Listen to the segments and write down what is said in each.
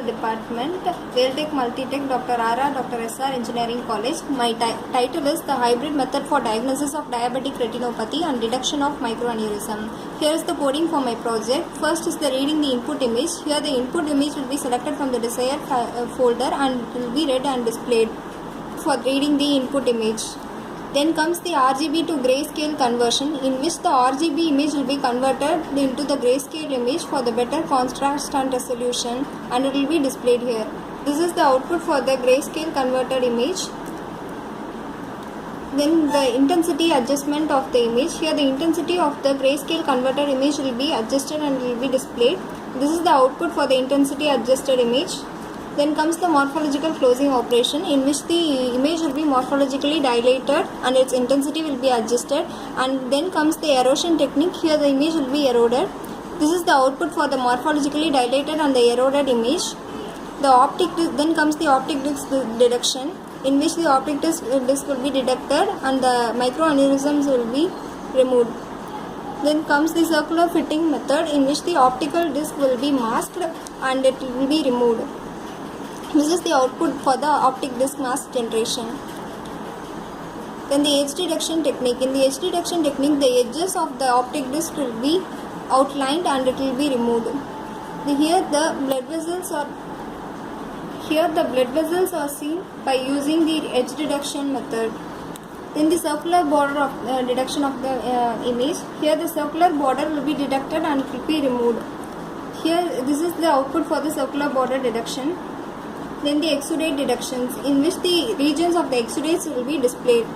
Department, Railtech Multitech, Dr. R.R., Dr. S.R. Engineering College. My title is the hybrid method for diagnosis of diabetic retinopathy and detection of microaneurysm. Here is the coding for my project. First is the reading the input image. Here the input image will be selected from the desired folder and it will be read and displayed for reading the input image. Then comes the RGB to grayscale conversion, in which the RGB image will be converted into the grayscale image for the better contrast and resolution, and it will be displayed here. This is the output for the grayscale converted image. Then the intensity adjustment of the image. Here the intensity of the grayscale converted image will be adjusted and will be displayed. This is the output for the intensity adjusted image. Then comes the morphological closing operation, in which the image will be morphologically dilated and its intensity will be adjusted, and then comes the erosion technique. Here the image will be eroded. This is the output for the morphologically dilated and the eroded image. Then comes the optic disc detection, in which the optic disc will be detected and the microaneurysms will be removed. Then comes the circular fitting method, in which the optical disc will be masked and it will be removed. This is the output for the optic disc mask generation. Then the edge detection technique. In the edge detection technique, the edges of the optic disc will be outlined and it will be removed. Here the blood vessels are seen by using the edge detection method. Then the circular border of detection of the image. Here the circular border will be detected and it will be removed. Here this is the output for the circular border detection. Then the exudate detections, in which the regions of the exudates will be displayed.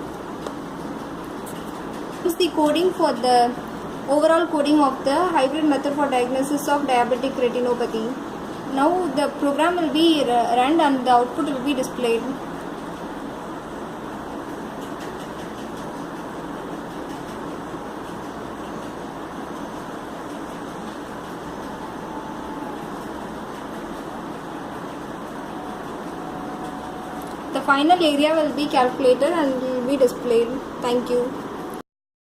This is the coding for the overall coding of the hybrid method for diagnosis of diabetic retinopathy. Now the program will be run and the output will be displayed. The final area will be calculated and will be displayed. Thank you.